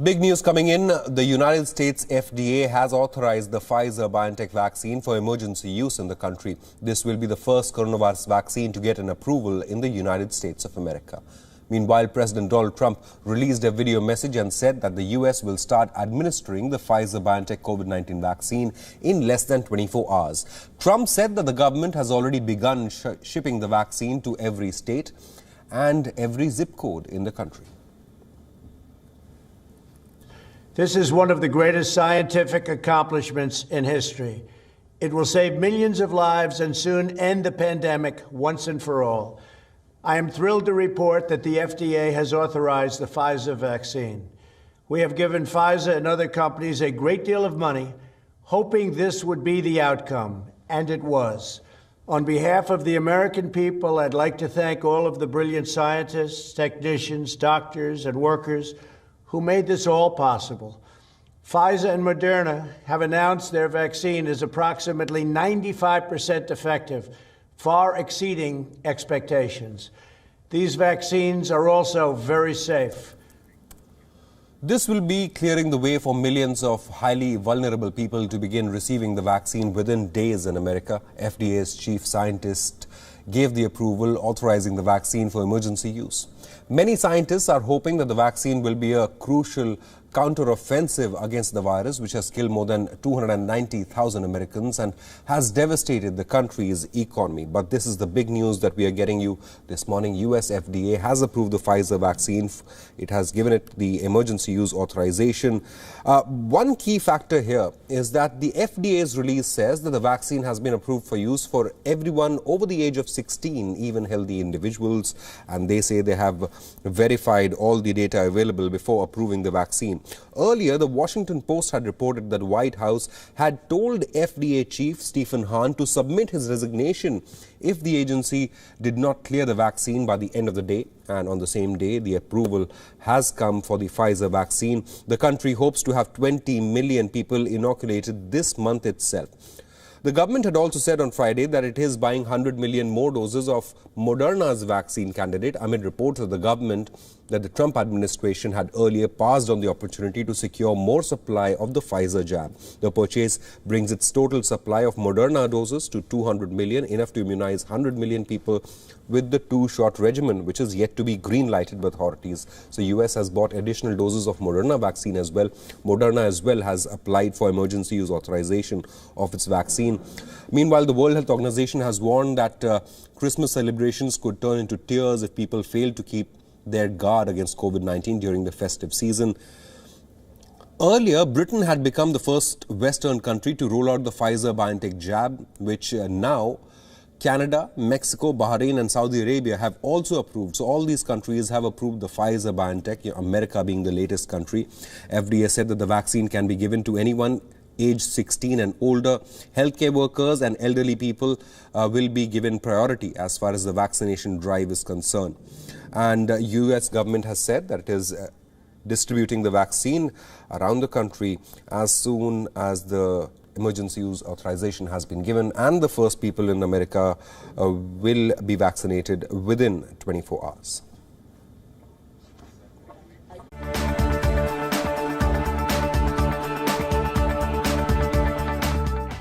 Big news coming in. The United States FDA has authorized the Pfizer-BioNTech vaccine for emergency use in the country. This will be the first coronavirus vaccine to get an approval in the United States of America. Meanwhile, President Donald Trump released a video message and said that the U.S. will start administering the Pfizer-BioNTech COVID-19 vaccine in less than 24 hours. Trump said that the government has already begun shipping the vaccine to every state and every zip code in the country. This is one of the greatest scientific accomplishments in history. It will save millions of lives and soon end the pandemic once and for all. I am thrilled to report that the FDA has authorized the Pfizer vaccine. We have given Pfizer and other companies a great deal of money, hoping this would be the outcome, and it was. On behalf of the American people, I'd like to thank all of the brilliant scientists, technicians, doctors, and workers who made this all possible. Pfizer and Moderna have announced their vaccine is approximately 95% effective, far exceeding expectations. These vaccines are also very safe. This will be clearing the way for millions of highly vulnerable people to begin receiving the vaccine within days in America. FDA's chief scientist gave the approval authorizing the vaccine for emergency use. Many scientists are hoping that the vaccine will be a crucial counter-offensive against the virus, which has killed more than 290,000 Americans and has devastated the country's economy. But this is the big news that we are getting you this morning. US FDA has approved the Pfizer vaccine. It has given it the emergency use authorization. One key factor here is that the FDA's release says that the vaccine has been approved for use for everyone over the age of 16, even healthy individuals. And they say they have verified all the data available before approving the vaccine. Earlier, the Washington Post had reported that the White House had told FDA chief Stephen Hahn to submit his resignation if the agency did not clear the vaccine by the end of the day. And on the same day, the approval has come for the Pfizer vaccine. The country hopes to have 20 million people inoculated this month itself. The government had also said on Friday that it is buying 100 million more doses of Moderna's vaccine candidate amid reports of the government that the Trump administration had earlier passed on the opportunity to secure more supply of the Pfizer jab. The purchase brings its total supply of Moderna doses to 200 million, enough to immunize 100 million people with the two-shot regimen, which is yet to be green-lighted by authorities. So US has bought additional doses of Moderna vaccine as well. Moderna as well has applied for emergency use authorization of its vaccine. Meanwhile, the World Health Organization has warned that Christmas celebrations could turn into tears if people fail to keep their guard against COVID-19 during the festive season. Earlier, Britain had become the first Western country to roll out the Pfizer-BioNTech jab, which now Canada, Mexico, Bahrain and Saudi Arabia have also approved. So all these countries have approved the Pfizer-BioNTech, America being the latest country. FDA said that the vaccine can be given to anyone aged 16 and older. Healthcare workers and elderly people will be given priority as far as the vaccination drive is concerned. And US government has said that it is distributing the vaccine around the country as soon as the emergency use authorization has been given, and the first people in America will be vaccinated within 24 hours.